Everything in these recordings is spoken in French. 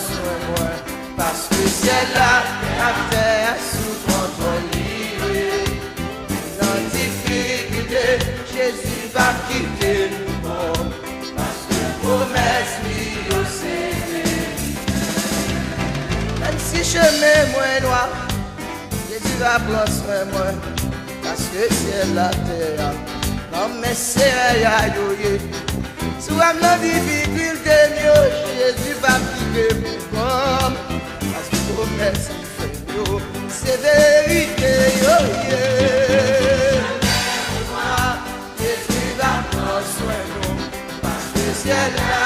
soin moi, parce que c'est là la terre sous contrôle. Dans difficulté, Jésus va quitter nous, parce que promesse lui aussi. Même si chemin moins noir, Jésus va prendre soin moi, parce que c'est la terre. Non mais c'est un yoye. Si on a difficulté, Jésus va quitter pour comme, parce que promesse lui fait mieux, c'est vérité yoye. Jésus va prendre soin de nous, parce que c'est la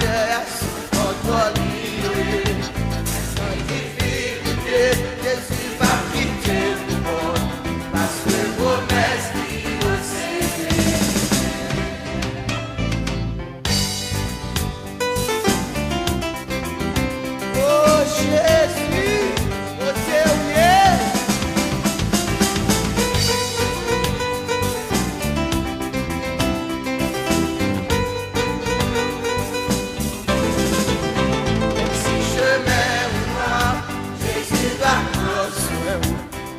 terre sous contrôle. Jésus va quitter le monde, parce que promesse lui aussi. Oh Jésus, oh Dieu, si chemin ou noir, Jésus va prendre soin,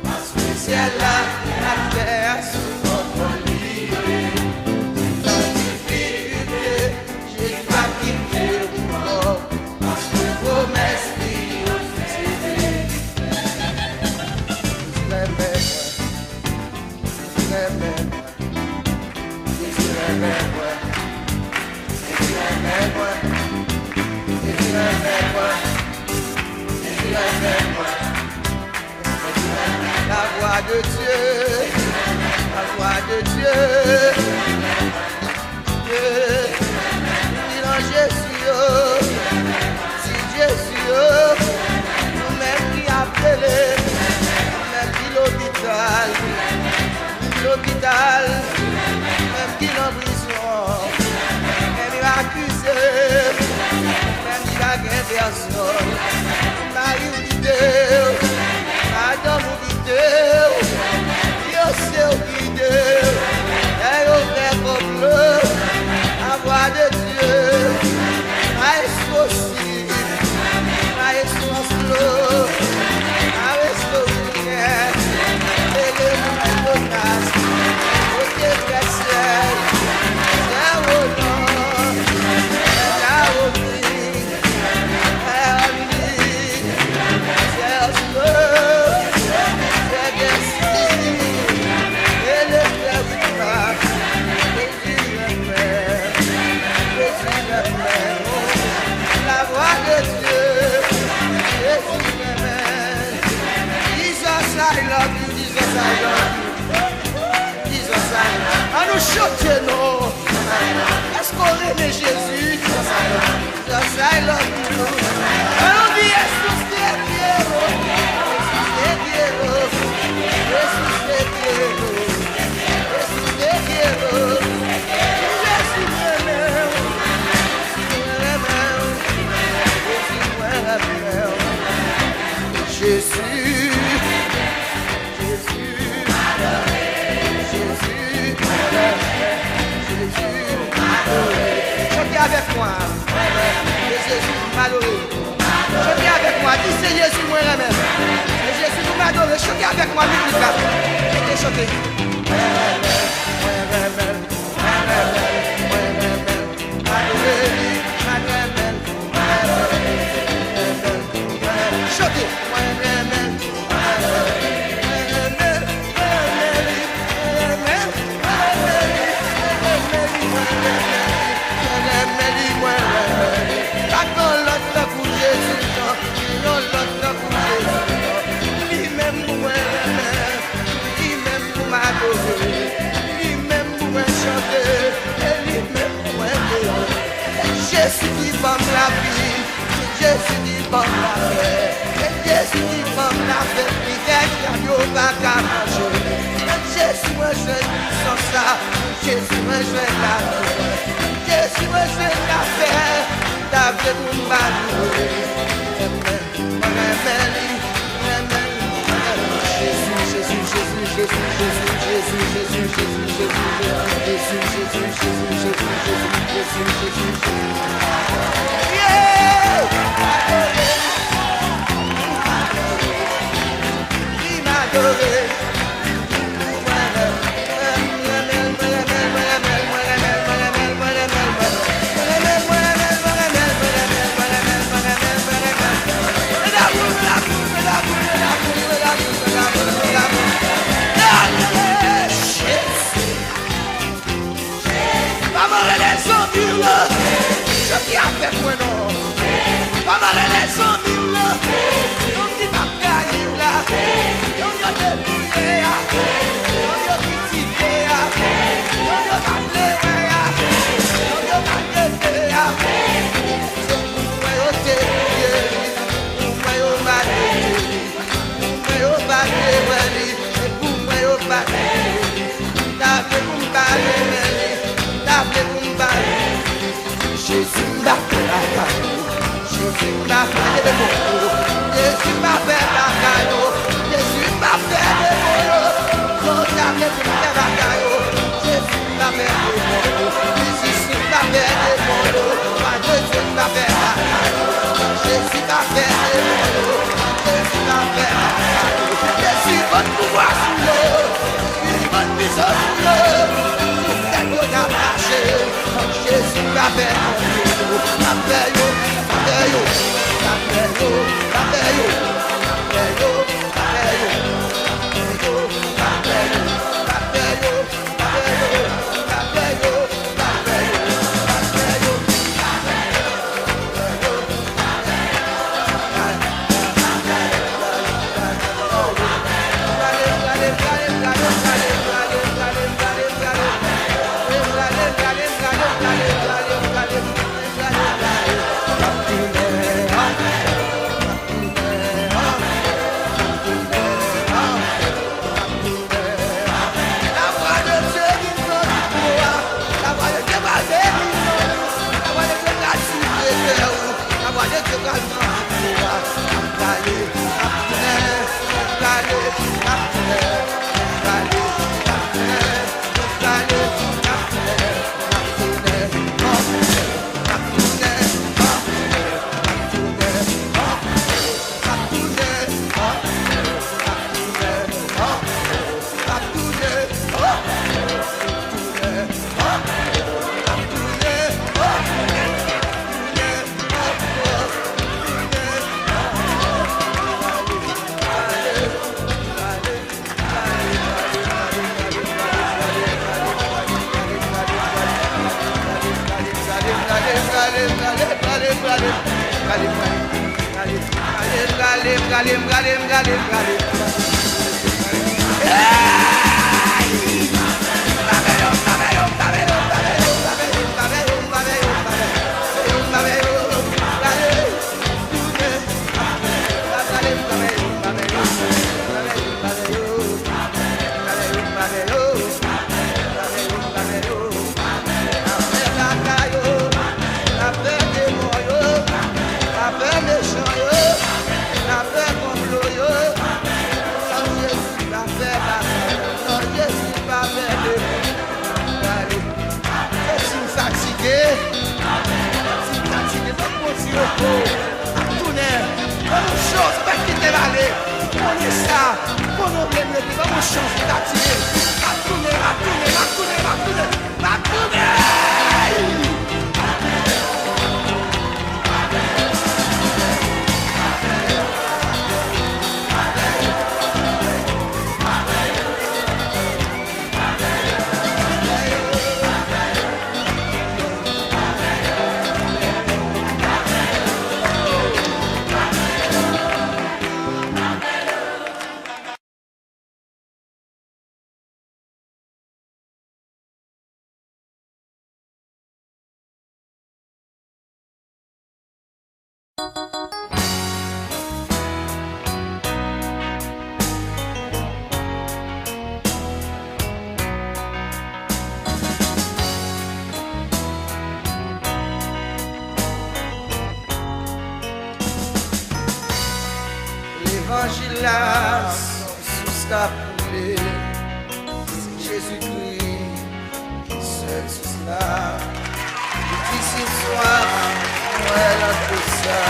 parce que c'est là la terre sous contrôle. Dans difficulté, Jésus va quitter le monde, parce que promesse lui aussi. Jésus l'aimait, Jésus l'aimait, Jésus l'aimait, Jésus l'aimait, Jésus l'aimait, Jésus l'aimait. La voix de Dieu, la voix de Dieu, il en Jésus, si Jésus, nous-mêmes qui appelons, nous-mêmes qui l'hôpital, même qui l'en prison, même il accusé, même il a gagné personne, Marie Vidéo, Madame Vidéo, Dieu c'est Vidéo, elle ouvert comme bleu, la voix de Dieu, maestro aussi, maestro slow, maestro lumière, et le monde de grâce, au Dieu ciel, c'est au nom, c'est la routine, c'est la musique, c'est au slow, c'est destiny, et le frère du pape, Jésus le Père, Jésus le Père, la voix de Dieu, Jésus le Père. Jesus, I love you, Jesus, I love you. Jesus, I love you. À nous chanter, non. Est-ce qu'on aime Jésus? Jesus, I love you. À nous dire, Jesus, te quiero. Jesus, te quiero. Jesus, te quiero. Jesus, te quiero. Jésus, Jésus, chantez avec moi, Jésus m'adore. Chantez avec moi, dis c'est Jésus moi même. Jésus nous m'adore, chantez avec moi, musique. Chantez. Chantez. Jésus qui forme la vie, Jésus qui forme la paix, Jésus qui forme la paix, qui gagne la va qu'à manger. Jésus me joue sans ça, Jésus me joue la paix, Jésus me joue la paix, David nous m'a loué. Jésus, Jésus, Jésus, Jésus, Jésus, Jésus, Jésus, Jésus, Jésus, Jésus, Jésus, Jésus, Jésus, Jésus, Jésus, Jésus, Jésus. Je dis avec moi non. Comme les 100 000 là. On dit ma caille là. On y a débrouillé. On y a critiqué. On y a parlé. On y a parlé. Jésus m'a fait la caillou, Jésus m'a fait des mots, Jésus m'a fait la caillou, Jésus m'a fait des mots, quand t'as fait la caillou, Jésus m'a fait des mots, Jésus m'a fait des mots, Jésus m'a fait la caillou, Jésus m'a fait des mots, Jésus m'a fait la caillou, Jésus va pouvoir sous l'eau, Jésus va puissance sous l'eau. Jésus m'a fait L'évangile là, sous ce coulé, Jésus-Christ, seul sous cela, difficile soit, ouais, tout ça.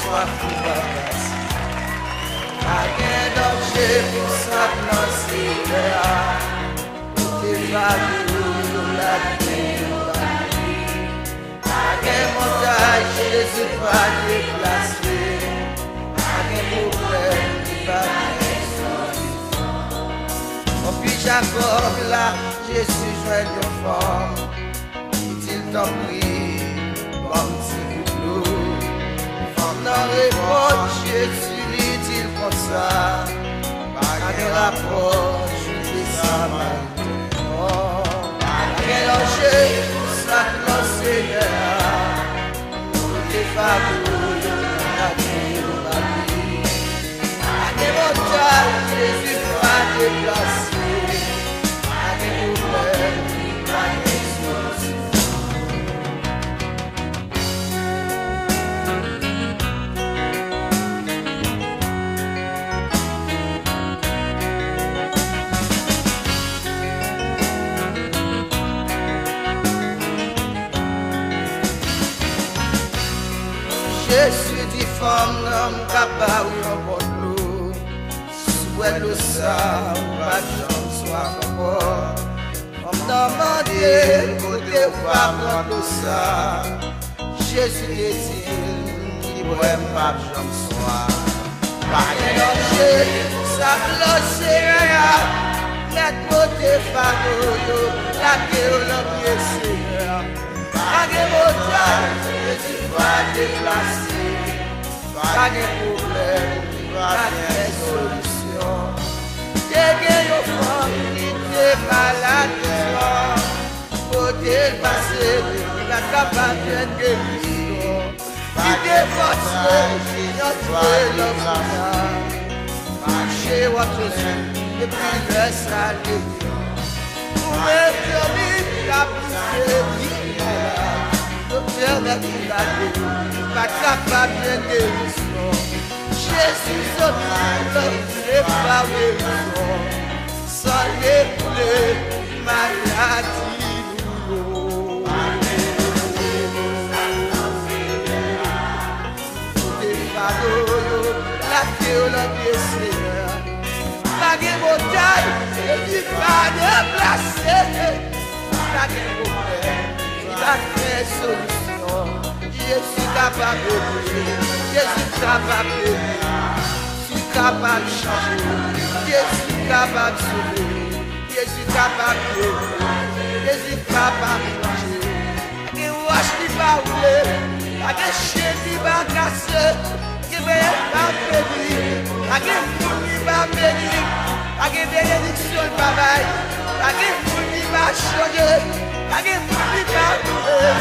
Sois pour ma place. Rien danger pour ça lancer là. T'es pas de la vie. Rien montagne, Jésus pas déplacé. Rien problème, il va mon fils Jacob là, Jésus joint de forme. Il t'en prie, comme si vous dans les potes, Jésus dit-il comme ça. Par quel rapport, je dis ça maintenant. Par quel danger, ça dans Seigneur. Nous t'es favoris, la vie. Par quel montagne, Jésus va déplacer. Par quel problème, par quel souci. Jésus dit femme l'homme capable de l'eau. Souhait le sang, pas de gens soit encore. Comme demander, côté pas prendre ça. Jésus dit, il ne pourrait pas de gens soit. Par danger, ça glisse rien. Mettre côté fardeau, la théologie Seigneur. Pas de montagne, Jésus va déplacer. Pas de problème, pas de solution. Dégagez vos femmes qui étaient malades. Côté passé, la capable de guérison. Qui dépasse, notre l'homme. Marchez votre vie, et puis laisse aller. Vous mettez la poussée. Docteur Mercilade, pas capable de guérison. Jésus s'occupe et pas guérison. Sans l'écouler, maladie douloureuse. Des fardeaux, la théologie Seigneur. Pas de montagne, et puis pas de place. Pas de problème. La vraie solution, Jésus capable de brûler, Jésus capable de brûler, Jésus capable de changer, Jésus capable de sauver, Jésus capable de brûler, Jésus capable de changer. Qui roche qui va rouler, qui chien qui va casser, qui va bénir, qui foule qui va bénir, qui bénédiction de travail, qui foule qui va changer. Agé fouli va couler,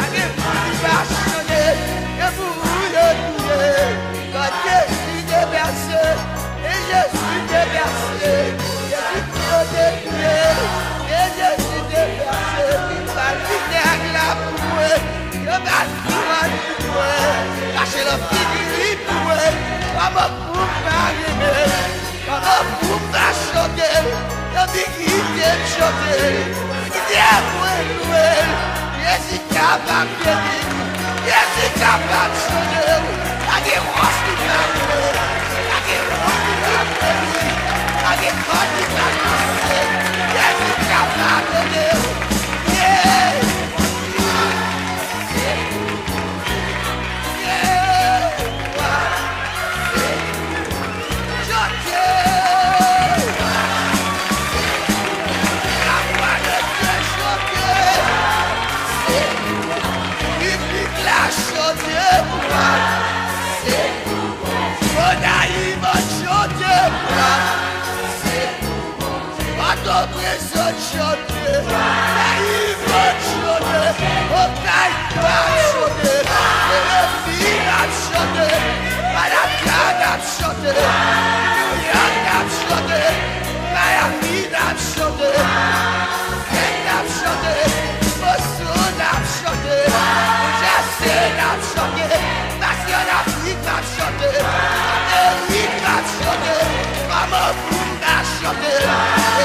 agé fouli va changer, et vous roulez, quand Jésus déversé, et Jésus déversé, Jésus protégé, et Jésus déversé, va vinaigre la pouée, le bâtiment pouée, lâchez le figuri pouée, comme pour m'arriver, comme pour m'acheter, le biguité chanter. Jésus capable de guérir, Jésus capable de changer, la guérison qui va guérir, la guérison qui va guérir, la guérison qui va guérir, Jésus capable de guérir.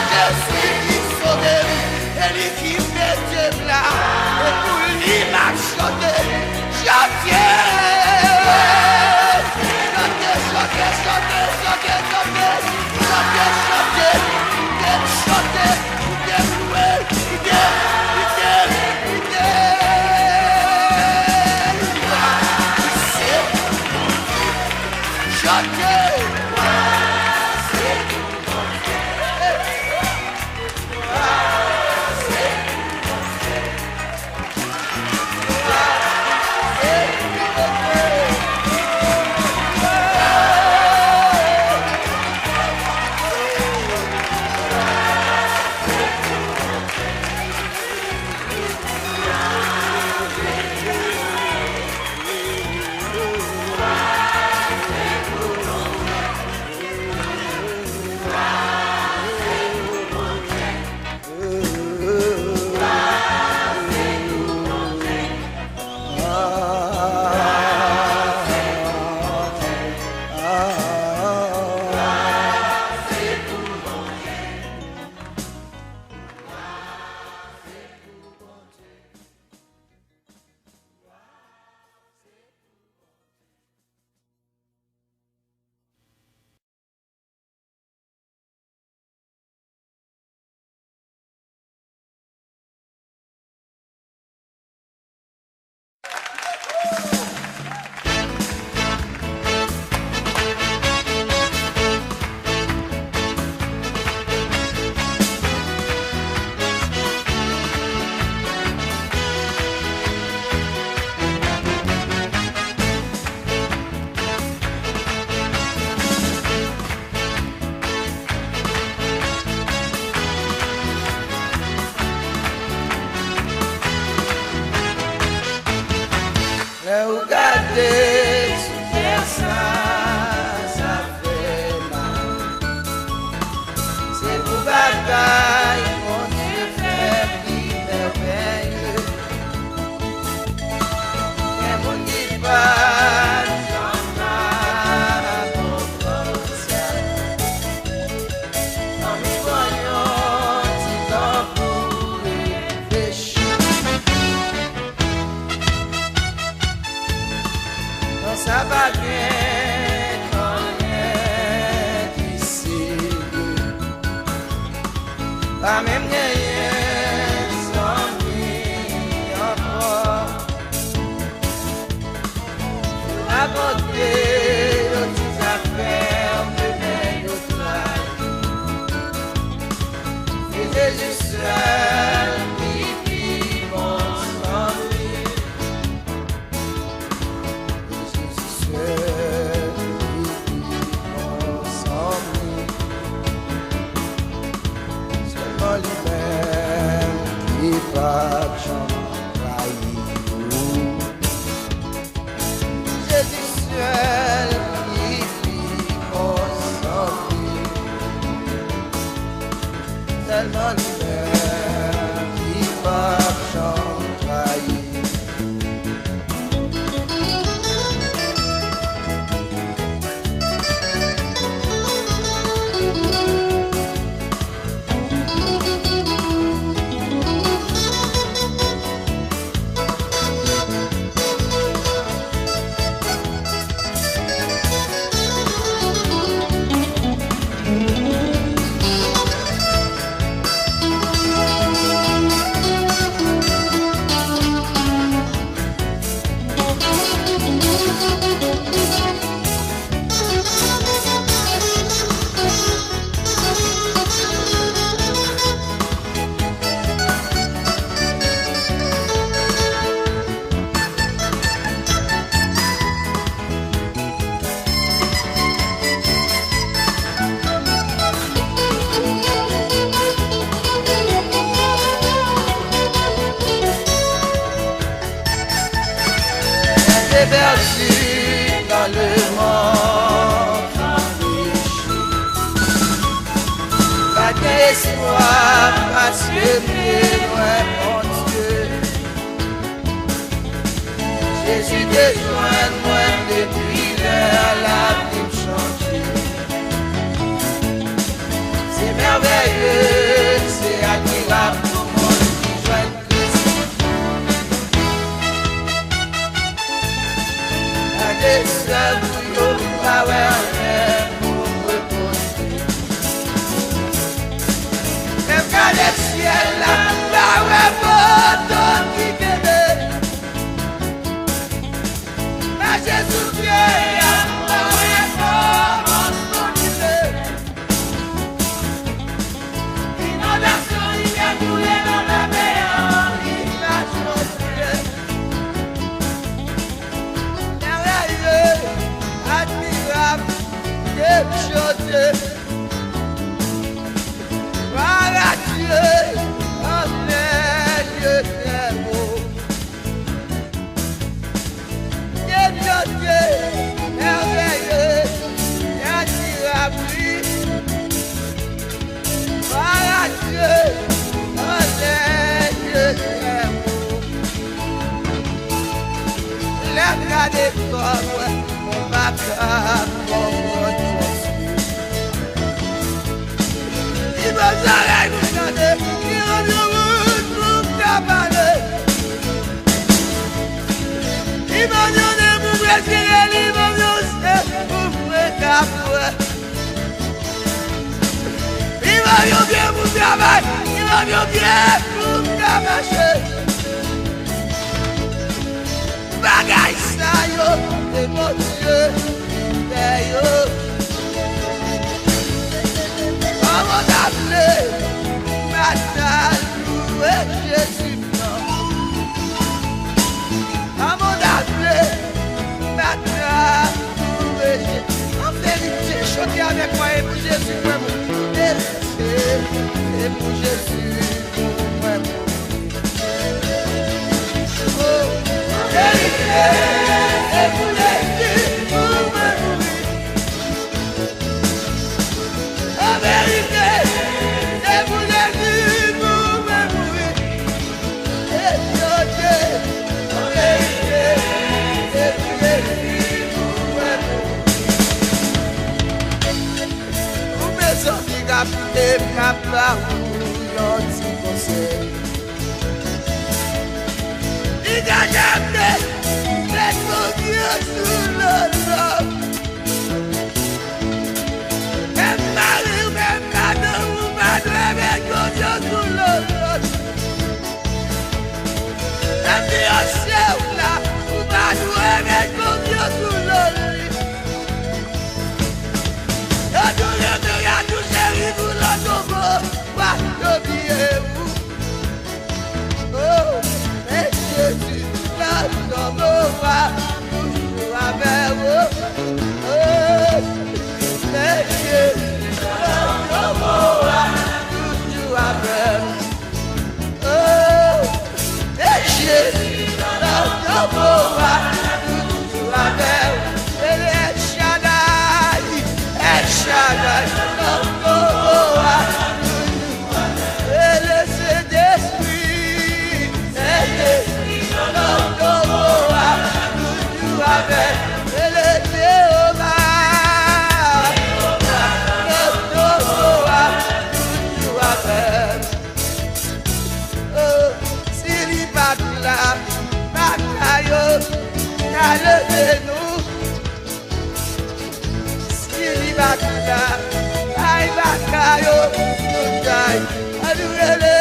Je suis sauvé, et l'équipe est là. Et pour lui m'a chanté, chanté. Perdu dans le monde enrichi. Pas d'espoir parce que t'es loin, mon Dieu. Jésus te joint moi depuis l'heure, la vie changée. C'est merveilleux, c'est admirable pour moi qui joint Christ. garder comme on va faire comme il va s'arrêter pour garder, il va nous pour cabaner. Il va nous donner pour respirer, il va nous donner pour cabaner. Il va nous bien pour travailler, il va nous bien pour cabacher. Bagaille ça yo, c'est mon Dieu, c'est yo. Comment t'appeler, matin, louer Jésus, non. Comment t'appeler, matin, louer Jésus. En vérité, chanter avec moi et pour Jésus, moi, et pour Jésus, moi, et pour Jésus, moi, en vérité, c'est pour Jésus, pour me mourir. Et chanter, en vérité, c'est pour Jésus, pour me mourir. Pour mes amis, capter ma parole, un petit conseil. Il a jamais fait mon Dieu sous le sol. Même mari, même madame, ou madame, avec mon Dieu sous le sol. Même fiancé ou là, ou madame, avec mon Dieu sous le lit. Y'a tout chéri, vous l'entendez, pas d'oubliez-vous. Oh, mais Jésus, l'entendez pas, toujours avec vous. Oh, mais Jésus, l'entendez pas, toujours avec vous. Oh, mais Jésus, l'entendez pas, toujours avec vous. Et El Shaddai, l'entendez pas, et le Saint-Esprit, et le Théoba, toujours avec. Oh, s'il y va là, bataille, allez-nous. S'il y va là, aïe, bataille, nous aïe, allez-le.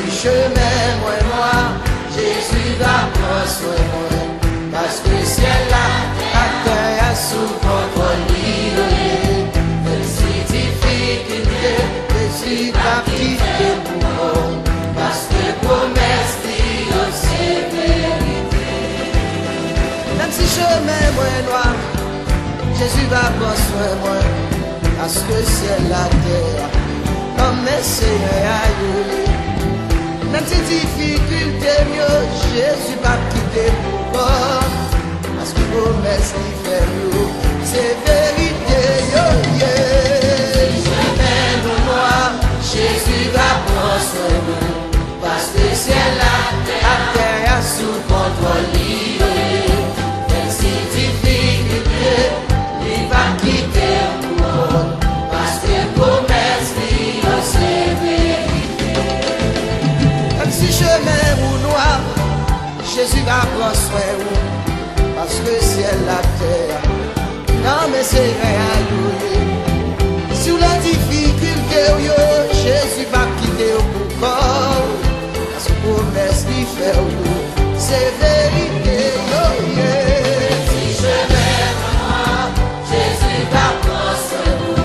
Si chemin moins noir, Jésus va prendre soin de moi. Parce que ciel là, la terre a sous contrôle. Même si difficulté, Jésus va quitter pour moi. Parce que promesse dit c'est vérité. Même si chemin moins noir, Jésus va prendre soin de moi. Parce que ciel la terre, comme Messie aïe. Même si difficulté mieux, Jésus va quitter pour moi. Parce que promesse qui fait mieux, c'est vérité. Chemin nous noir, Jésus va prendre soin de nous. Parce que c'est là, la terre a sous contrôle. Même si difficulté, il va quitter pour moi. Parce que promesse qui c'est vérité. Même si chemin ou noir, Jésus va prendre soin de nous. Parce que ciel la terre, non mais c'est réel. Sur la difficulté, Jésus va quitter au corps. Parce que promesse qui fait c'est vérité. Si chemin moi, Jésus va prendre soin de nous.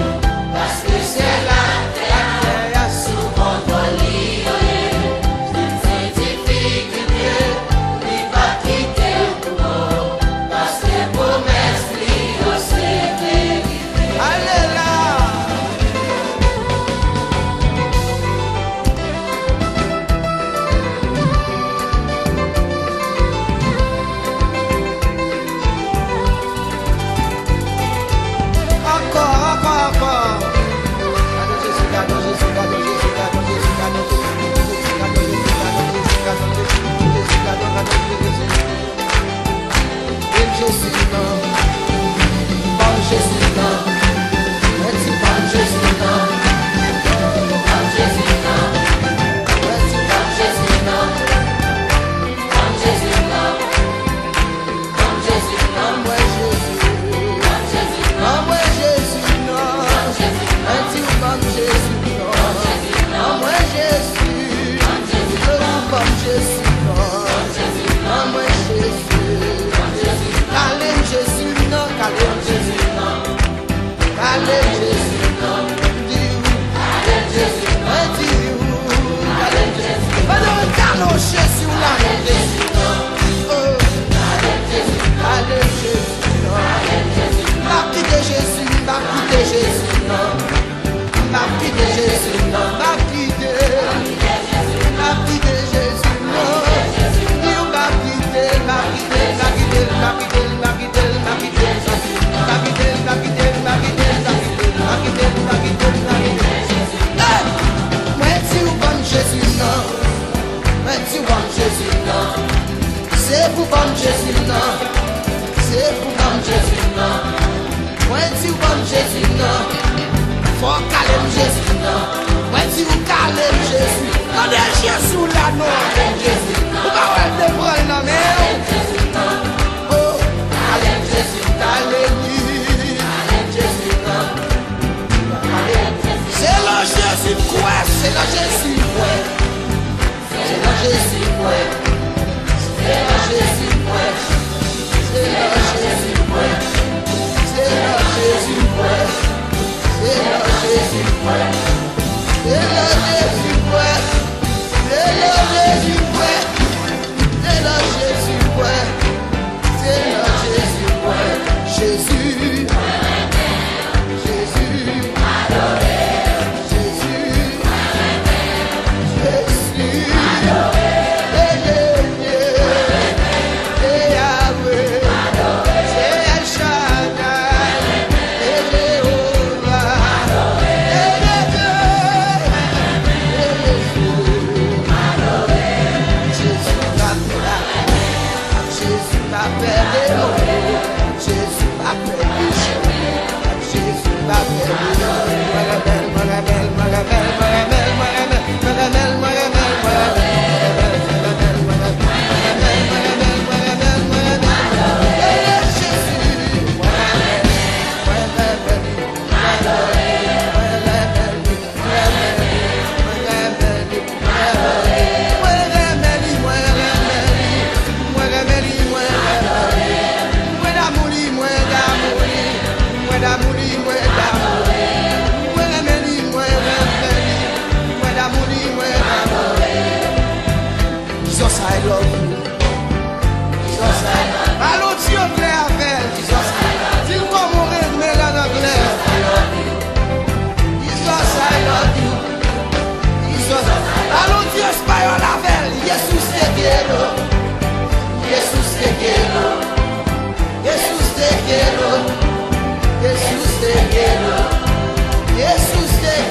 Parce que c'est la terre sous contrôle. Même si difficulté, il va quitter au corps. Parce que promesse lui c'est vérité. Allez là. C'est pour bon Jésus, non. C'est pour bon Jésus, non. When tu bon Jésus, non. Faut calmer Jésus, non. When tu calmes Jésus, non. Jésus là, non. Jésus, non. Vous pouvez te prendre, non, mais. Oh, calme Jésus, calme-lui. Jésus, non. C'est le Jésus, quoi? C'est le Jésus, ouais. C'est le Jésus, ouais. C'est le Jésus, ouais. C'est le Jésus, ouais. C'est le Jésus, ouais. C'est le Jésus, ouais. C'est le Jésus, ouais. C'est le Jésus, ouais. C'est le Jésus, ouais. C'est le Jésus, ouais. Jésus. Jésus. Jésus. Jésus.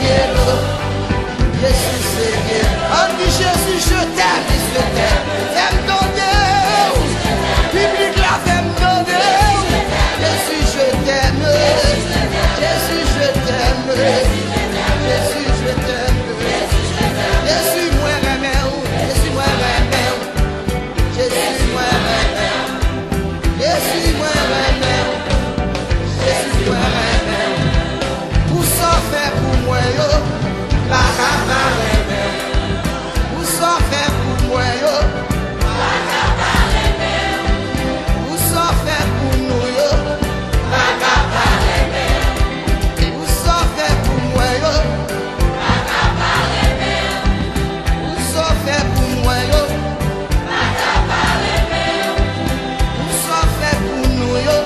cielo. Jésus Seigneur. On dit Jésus, je t'aime, je t'aime. T'aime ton Dieu. Public la femme ton Dieu. Jésus, je t'aime. Jésus, je t'aime. Jésus, je t'aime. Jésus, moi, remède. Jésus, moi, remède. Jésus, moi, remède. Jésus, moi, remède. Jésus, moi, remède. Pour ça faire pour moi, yo. Où s'en fait pour moi, yo? Où s'en fait pour nous, yo? Où s'en fait pour moi, yo? Où s'en fait pour moi, yo? Où s'en fait pour nous, yo?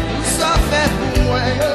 Où s'en fait pour moi, yo?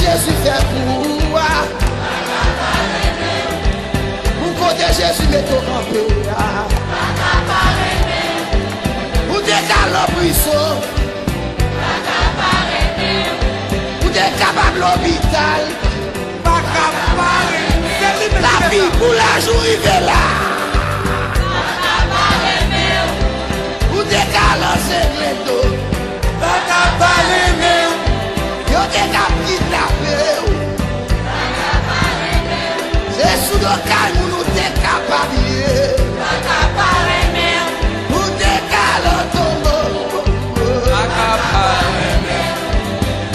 Jésus fait pour moi. Pour côté Jésus met au campé. Pour décaler le buisson. Pour être capable l'hôpital. jour arrivé là. Ou décalancé les dos. Pas parler même. Yo te kidnappé. C'est sous le calme où nous te capable. Pas parler même. Ou décalancé tombeau. Pas parler même.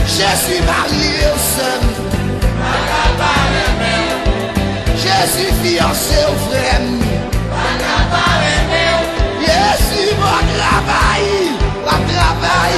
Je suis marié au seul. Je suis fiancé au frère. Je suis mon travail. Ma travail.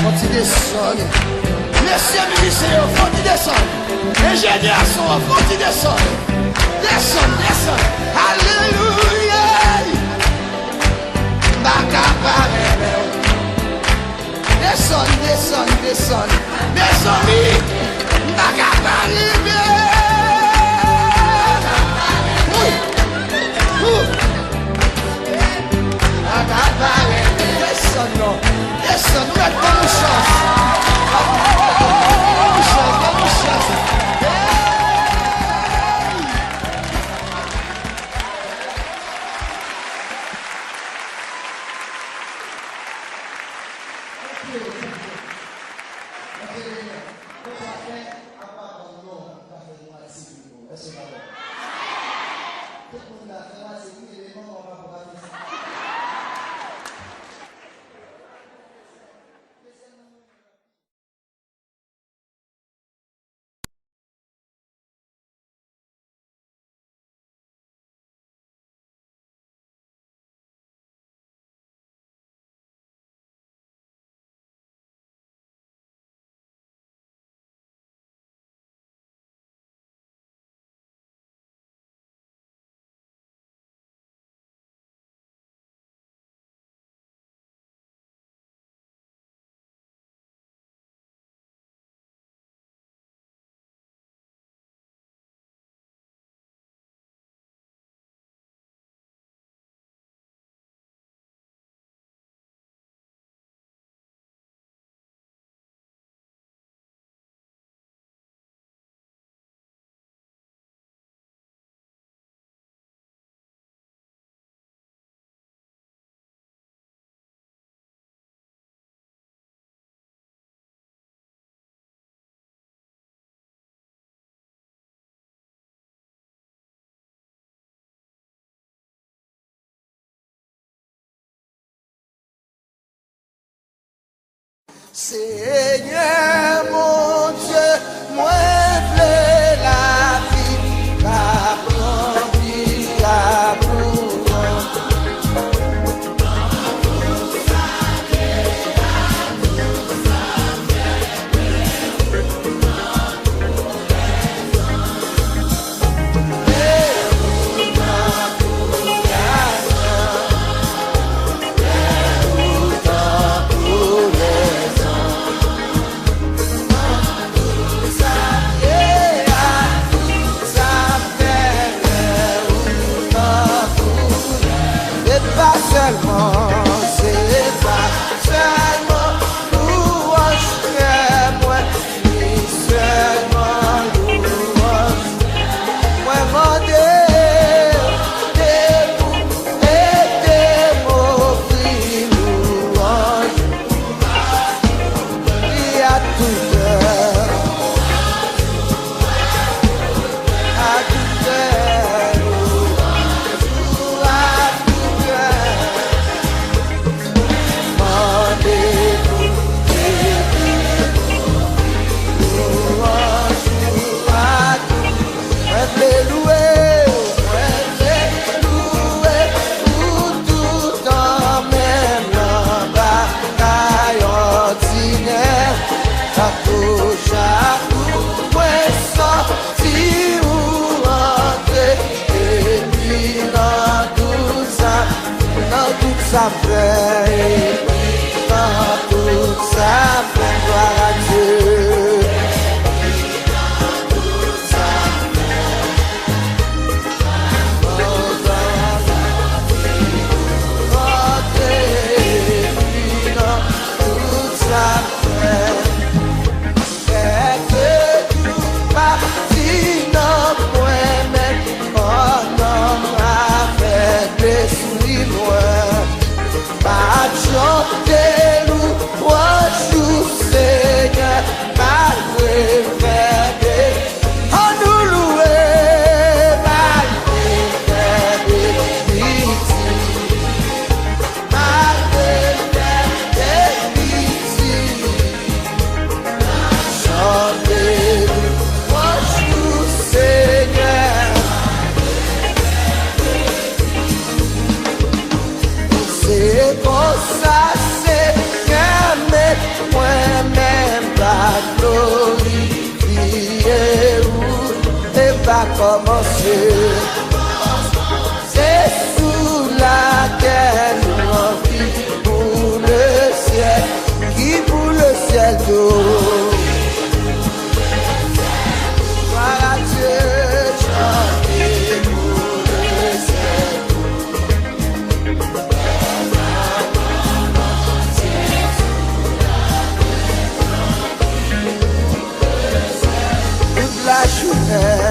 Faut-il descendre? Messieurs musiciens, faut-il descendre? Ingénieurs sont, faut-il descendre? Descendre. Alléluia. Descendre. Mes amis, descendre, nous êtes pas nos chances. Seigneur mon Dieu, moi veux la vie, remplir la ça fait, dans tout ça fait gloire à Dieu. commencé. C'est sous la terre nous vit pour le ciel, qui pour le ciel d'eau. Gloire à Dieu, chantez pour le ciel. Toute la journée.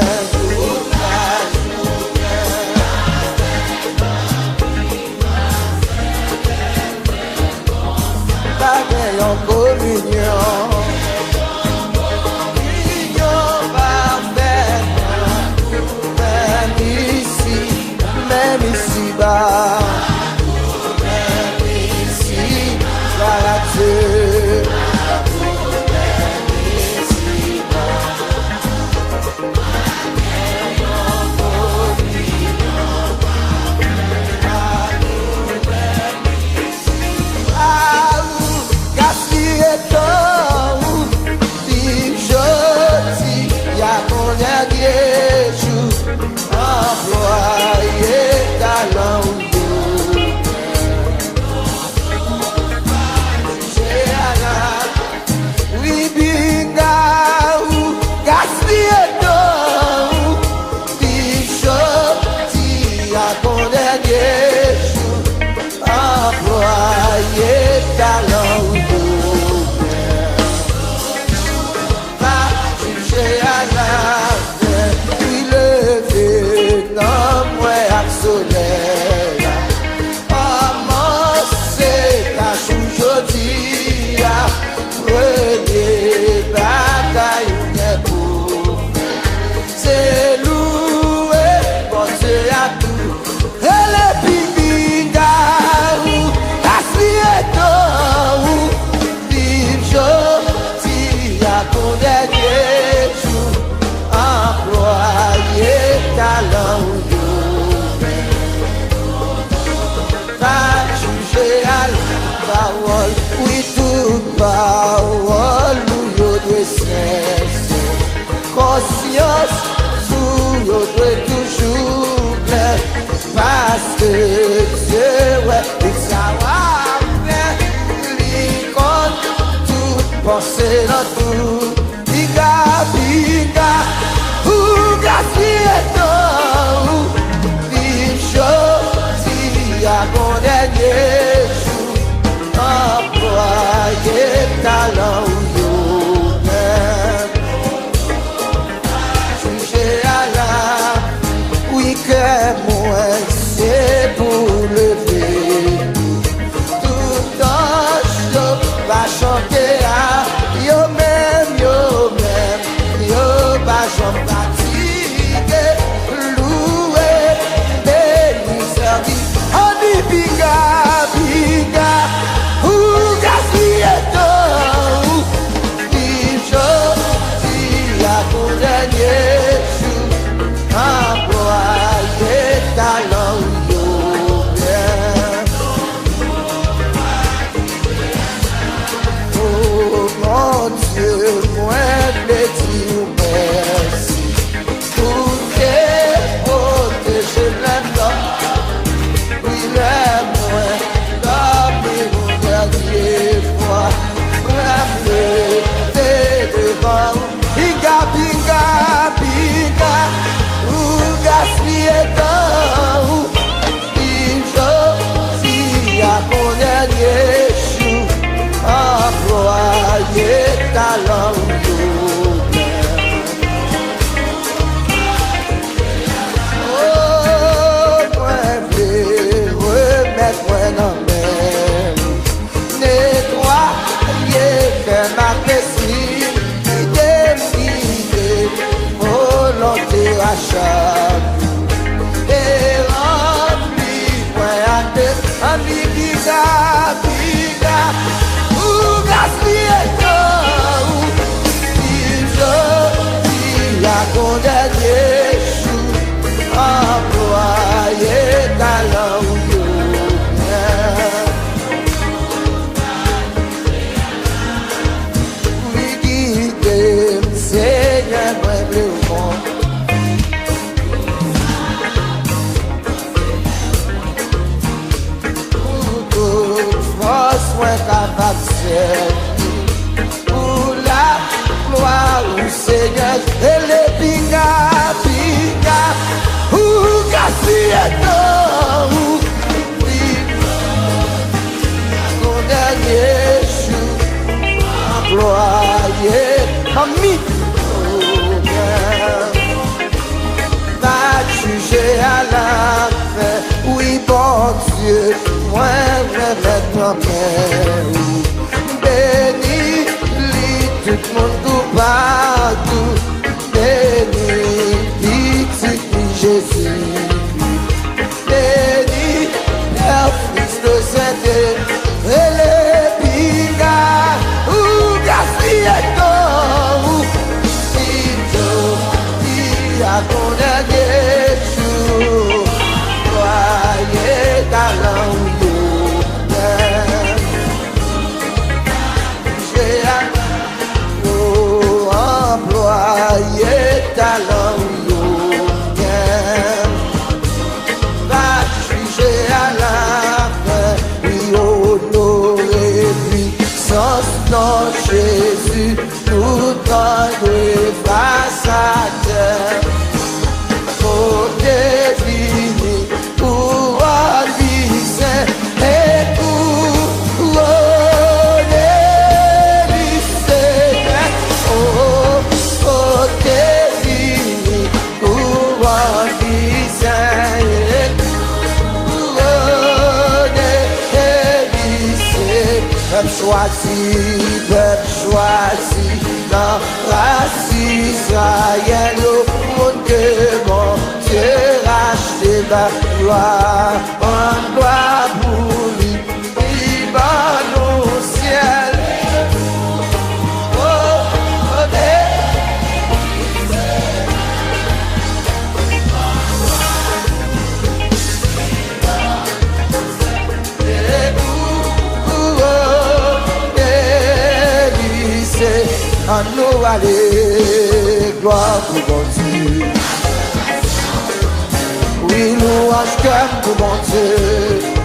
En communion, union parfaite, même ici bas, même ici, gloire à Dieu, même ici bas. Oui, toute parole, nous devons cesser. Conscience, nous devons toujours plaire. Parce que Dieu, ouais, il savoir faire. Il compte toute pensée dans tout. Biga, biga, ou gaspiller tout. Bicho, si à mon dernier jour. Employé talent ou yo-même, jugé à la, oui que moi c'est pour lever. Tout ange va chanter à yo-même, yo-même, yo va j'en fatiguer, louer, béni, servi, on dit biga, biga. et les pinga, pinga, ou gaspillé ou mon dernier jour, employé, ami, va juger à la fin, oui, bon Dieu, moi, maintenant, béni, tout le monde tout partout, béni, petit Jésus, béni, Père, Fils, le Saint-Esprit, et les pigas, ou gaspillé ou pito, qui a condamné jour, croyez talent ou employé talent va juger à la fin, oui honorer puissance dans Jésus, nous donner face à terre, pour définir, pour aviser et pour peuple choisi dans race Israël, au monde que mon Dieu racheté ma gloire, en gloire pour lui, il va au ciel. À nous aller, gloire pour bon Dieu. Oui, louange cœur pour bon Dieu.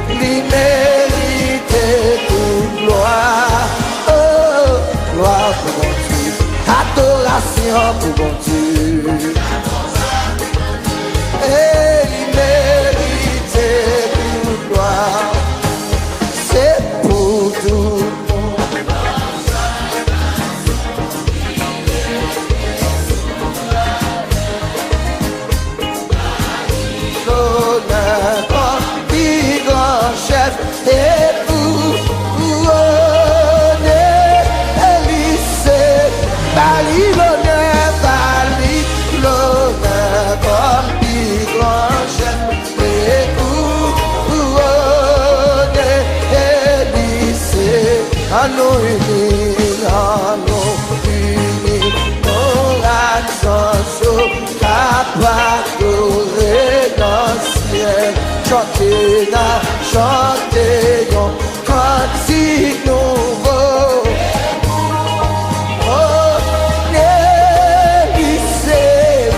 Lui mérite toute gloire. Oh, gloire pour bon Dieu. Adoration pour bon Dieu. Et lui mérite toute gloire. C'est pour tout. Chef et pour Élysée, Bali l'honneur comme plus grand chef et pour Élysée, à nous unis, nos accents capables dans le ciel. Chantez, chantez, cantique nouveau. Oh, Élysée,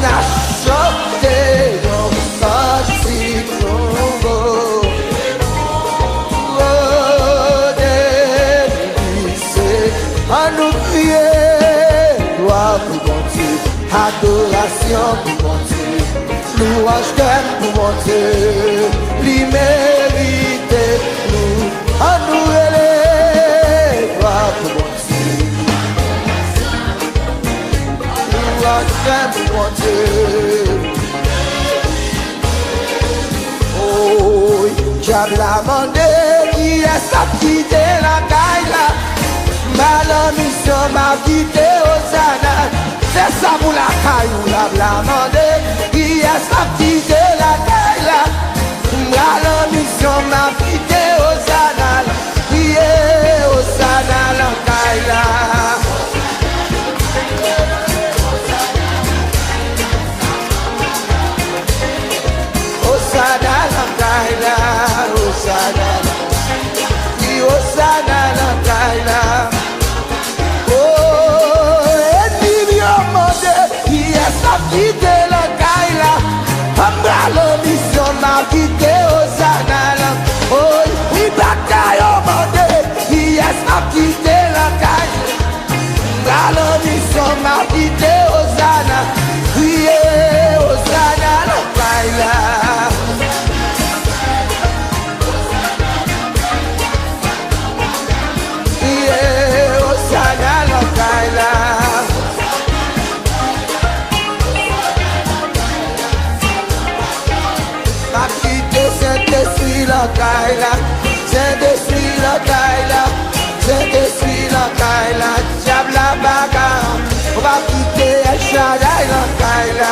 n'a chanté, cantique nouveau. Oh, Élysée, à nous prier, gloire pour bon Dieu, adoration pour bon Dieu. Louange pour mon Dieu, lui mérite nous, à nous élever, gloire pour mon Dieu. Louange pour mon Dieu. Oh, diable a mandé qui est sorti de la caille, mal en mission m'a quitté au Sana. C'est ça pour la caille, ou la blamandé. Qui est sorti de la caille, la mission m'a quitté au Sana. Qui est au Sana la caille. Au Sana la caille, au Sana. Qui au Sana la caille. Quitter le Kaila, la mission m'a quitté au Sanala. Oh, oui, bataille au monde, yes, m'a quitté le Kaila. m'a quitté Hosanna, crié Hosanna, la paille. Saint-Esprit la caille, Saint-Esprit la caille, Saint-Esprit la caille, diable la bagarre, on va quitter El Shaddai la caille.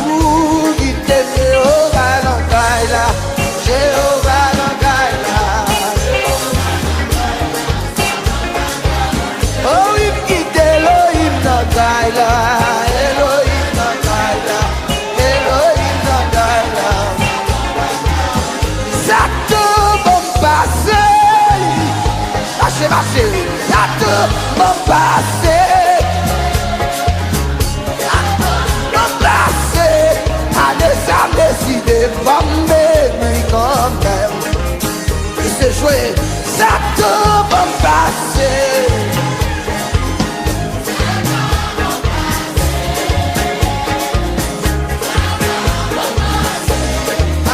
Ouh, quitter Jéhovah la caille, Jéhovah la caille. Oh, il quitte Elohim la caille. Marcher, la te m'en passer, m'en passer, allez ça décider, va m'aimer comme elle, et c'est joué, ça te m'en passer.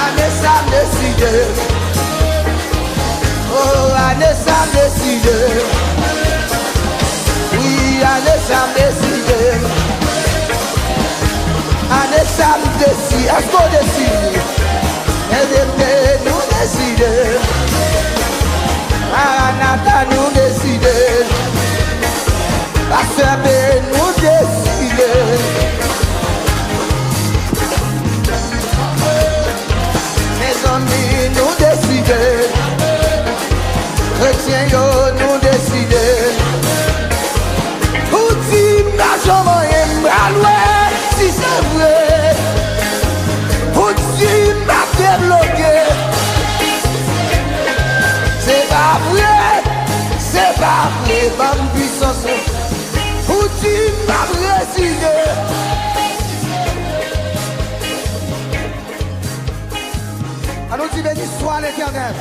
Allez ça décider. Oh, allez, ça me décide. Oui, allez, ça me décide. Allez, ça me décide. Est-ce qu'on décide? Et nous décider. Maranatha nous décider. Pasteur B nous décider. Mes amis nous décider. Chrétiens yo nous décider. Ou si ma jambe est malouée, si c'est vrai. Ou si ma débloqué. C'est pas vrai, ma puissance. Ou si ma résigné. Alors tu bénis soit l'Éternel.